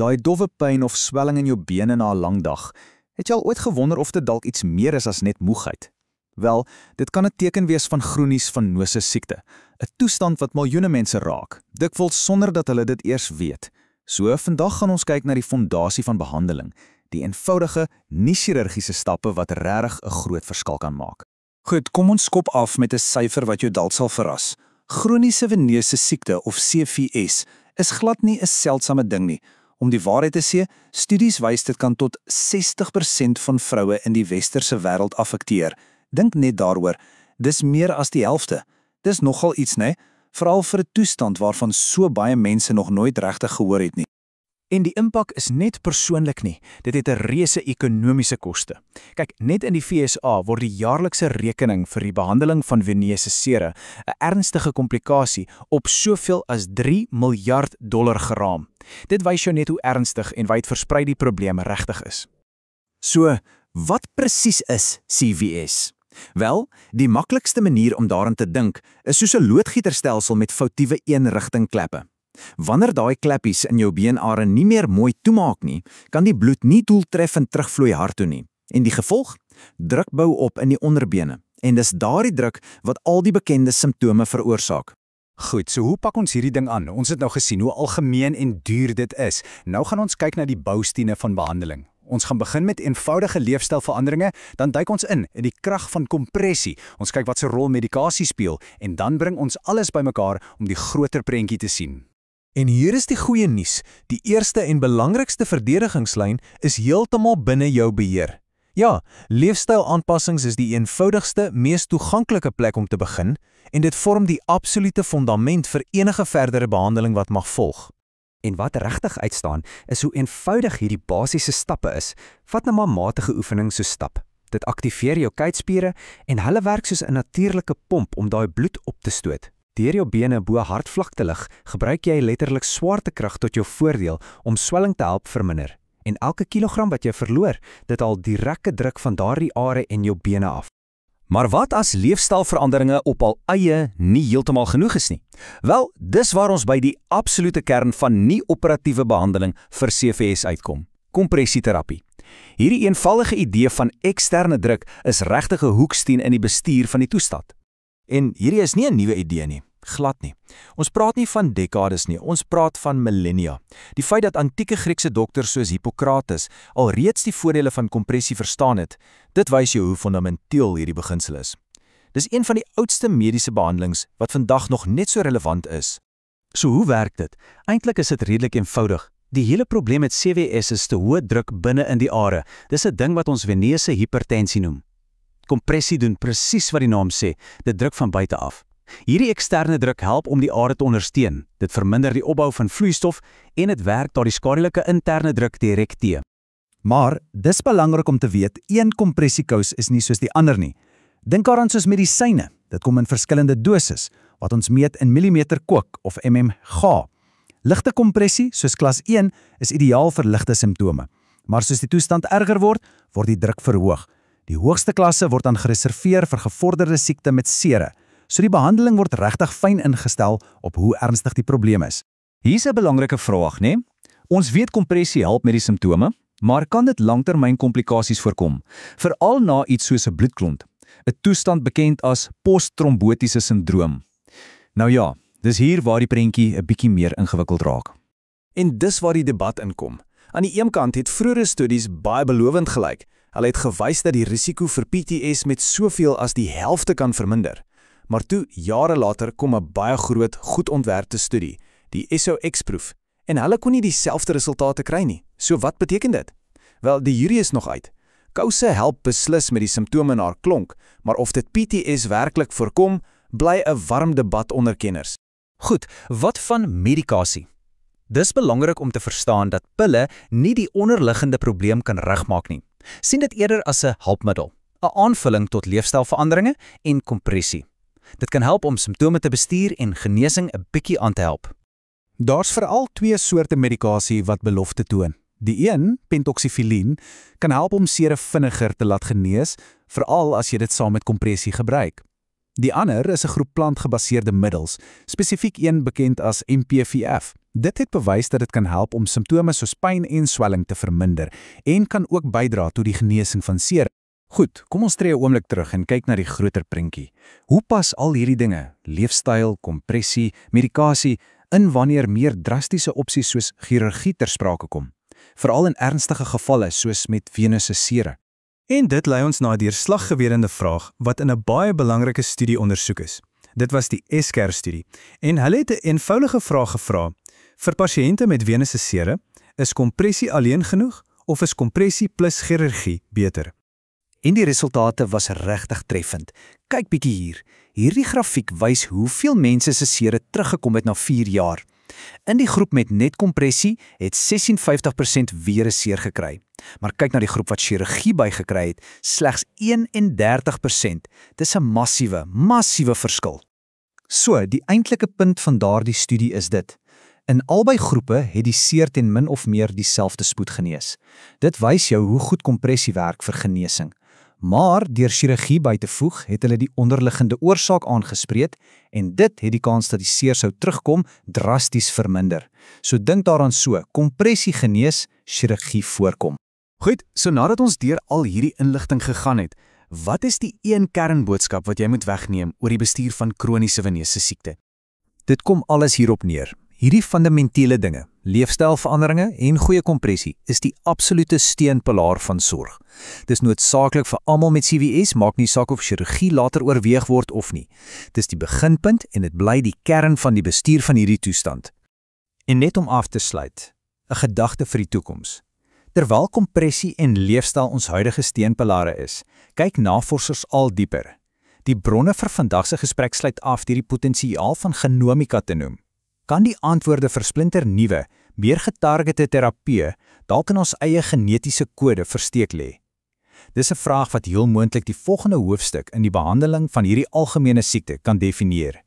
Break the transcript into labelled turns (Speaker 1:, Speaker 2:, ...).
Speaker 1: Daai dowwe pyn of swelling in jou bene na 'n lang dag. Het jy al ooit gewonder of dit dalk iets meer is as net moegheid? Wel, dit kan 'n teken wees van chroniese venose siekte, 'n toestand wat miljoene mense raak, dikwels sonder dat hulle dit eers weet. So, vandag gaan ons kyk na die fondasie van behandeling, die eenvoudige, nie-chirurgiese stappe wat regtig 'n groot verskil kan maak.
Speaker 2: Goed, kom ons skop af met 'n syfer wat jou dalk sal verras. Chroniese venose siekte of CVS is glad nie 'n seldsame ding nie. Om die waarheid te sê, studies wys dit kan tot 60% van vroue in die westerse wêreld affekteer. Dink net daaroor, dis meer as die helfte. Dis nogal iets, né? Veral vir 'n toestand waarvan so baie mense nog nooit regtig gehoor het nie.
Speaker 3: En die impak is net persoonlik nie, dit het 'n reuse ekonomiese koste. Kyk, net in die VSA word die jaarlikse rekening vir die behandeling van venese sere, 'n ernstige komplikasie, op soveel as $3 miljard geraam. Dit wys jou net hoe ernstig en wyd versprei die probleem regtig is.
Speaker 4: So, wat presies is CVS? Wel, die maklikste manier om daaraan te dink is soos 'n loodgieterstelsel met foutiewe eenrigting kleppe. Wanneer daai kleppies in jou beenare nie meer mooi toemaak nie, kan die bloed nie doeltreffend terugvloei hart toe nie. En die gevolg? Druk bou op in die onderbene. En dis daardie druk wat al die bekende simptome veroorsaak.
Speaker 3: Goed, so hoe pak ons hierdie ding aan? Ons het nou gesien hoe algemeen en duur dit is. Nou gaan ons kyk na die boustene van behandeling. Ons gaan begin met eenvoudige leefstylveranderinge, dan duik ons in die krag van kompressie. Ons kyk wat se rol medikasie speel en dan bring ons alles bymekaar om die groter prentjie te sien.
Speaker 5: En hier is die goeie nuus. Die eerste en belangrikste verdedigingslyn is heeltemal binne jou beheer. Ja, leefstylaanpassings is die eenvoudigste, mees toeganklike plek om te begin en dit vorm die absolute fondament vir enige verdere behandeling wat mag volg.
Speaker 6: En wat regtig uitstaan, is hoe eenvoudig hierdie basiese stappe is. Vat nou maar matige oefening so stap. Dit aktiveer jou kuitspiere en hulle werk soos 'n natuurlike pomp om daai bloed op te stoot. Deur jou bene bo hartvlak te lig, gebruik jy letterlik swaartekrag tot jou voordeel om swelling te help verminder. En elke kilogram wat jy verloor, dit haal direkte druk van daardie are en jou bene af.
Speaker 4: Maar wat as leefstylveranderinge op al eie nie heeltemal genoeg is nie? Wel, dis waar ons by die absolute kern van nie-operatiewe behandeling vir CVS uitkom. Kompressieterapie. Hierdie eenvoudige idee van eksterne druk is regtig 'n hoeksteen in die bestuur van die toestand.
Speaker 1: En hierdie is nie 'n nuwe idee nie, glad nie. Ons praat nie van dekades nie, ons praat van millennia. Die feit dat antieke Griekse dokters soos Hippokrates alreeds die voordele van kompressie verstaan het, dit wys jou hoe fundamenteel hierdie beginsel is. Dis een van die oudste mediese behandelings wat vandag nog net so relevant is.
Speaker 3: So hoe werk dit? Eintlik is dit redelik eenvoudig. Die hele probleem met CVS is te hoë druk binne in die are. Dis 'n ding wat ons venese hipertensie noem. Kompressie doen presies wat die naam sê, dit druk van buite af. Hierdie eksterne druk help om die are te ondersteun. Dit verminder die opbou van vloeistof en dit werk daardie skadelike interne druk direk te.
Speaker 2: Maar dis belangrik om te weet, een kompressiekous is nie soos die ander nie. Dink daaraan soos medisyne. Dit kom in verskillende doses, wat ons meet in millimeter kook of mmG. Ligte kompressie, soos klas 1, is ideaal vir ligte simptome. Maar soos die toestand erger word, word die druk verhoog. Die hoogste klasse word dan gereserveer vir gevorderde siekte met sere. So die behandeling word regtig fyn ingestel op hoe ernstig die probleem is.
Speaker 4: Hier's 'n belangrike vraag, né? Ons weet kompressie help met die simptome, maar kan dit langtermynkomplikasies voorkom, veral na iets soos 'n bloedklont, 'n toestand bekend as posttrombotiese sindroom. Nou ja, dis hier waar die prentjie 'n bietjie meer ingewikkeld raak.
Speaker 1: En dis waar die debat inkom. Aan die een kant het vroeëre studies baie belovend gelyk. Hulle het gewys dat die risiko vir PTS met soveel as die helfte kan verminder. Maar toe, jare later, kom 'n baie groot, goed ontwerpte studie, die SOX-proef, en hulle kon nie dieselfde resultate kry nie. So wat beteken dit? Wel, die jury is nog uit. Kouse help beslis met die simptome na klonk, maar of dit PTS werklik voorkom, bly 'n warm debat onder kenners.
Speaker 3: Goed, wat van medikasie? Dis belangrik om te verstaan dat pille nie die onderliggende probleem kan regmaak nie. Sien dit eerder as 'n hulpmiddel, 'n aanvulling tot leefstylveranderinge en kompressie. Dit kan help om simptome te bestuur en genesing 'n bietjie aan te help.
Speaker 2: Daar's veral twee soorte medikasie wat belofte toon. Die een, pentoxifilien, kan help om sere vinniger te laat genees, veral as jy dit saam met kompressie gebruik. Die ander is 'n groep plantgebaseerde middels, spesifiek een bekend as MPVF. Dit het bewys dat dit kan help om simptome soos pyn en swelling te verminder en kan ook bydra tot die genesing van seer. Goed, kom ons tree 'n oomblik terug en kyk na die groter prentjie. Hoe pas al hierdie dinge, leefstyl, kompressie, medikasie, in wanneer meer drastiese opsies soos chirurgie ter sprake kom? Veral in ernstige gevalle soos met venusse sere.
Speaker 5: En dit lei ons na 'n deurslaggewedende vraag wat in 'n baie belangrike studie ondersoek is. Dit was die ESCAR-studie en hulle het 'n eenvoudige vraag gevra: vir pasiënte met venusse sere, is kompressie alleen genoeg of is kompressie plus chirurgie beter?
Speaker 2: En die resultate was regtig treffend. Kyk bietjie hier. Hierdie grafiek wys hoeveel mense se sere teruggekom het na 4 jaar. In die groep met net kompressie het 56% weer 'n seer gekry. Maar kyk na die groep wat chirurgie bygekry het, slegs 31%. Dis 'n massiewe verskil. So, die eintlike punt van daardie studie is dit: in albei groepe het die seer ten min of meer dieselfde spoed genees. Dit wys jou hoe goed kompressie werk vir genesing. Maar deur chirurgie by te voeg, het hulle die onderliggende oorsaak aangespreek en dit het die kans dat die seer sou terugkom drasties verminder. So dink daaraan so, kompressie genees, chirurgie voorkom.
Speaker 1: Goed, so nadat ons deur al hierdie inligting gegaan het, wat is die een kernboodskap wat jy moet wegneem oor die bestuur van kroniese venese siekte?
Speaker 3: Dit kom alles hierop neer. Hierdie fundamentele dinge, leefstylveranderinge en goeie kompressie, is die absolute steunpilaar van sorg. Dis noodsaaklik vir almal met CVS, maak nie saak of chirurgie later oorweeg word of nie. Dis die beginpunt en dit bly die kern van die bestuur van hierdie toestand. En net om af te sluit, 'n gedagte vir die toekoms. Terwyl kompressie en leefstyl ons huidige steunpilare is, kyk navorsers al dieper. Die bronne vir vandag se gesprek sluit af deur die potensiaal van genomika te noem. Kan die antwoorde vir splinternuwe, meer getargete terapieë dalk in ons eie genetiese kode versteek lê? Dis 'n vraag wat heel moontlik die volgende hoofstuk in die behandeling van hierdie algemene siekte kan definieer.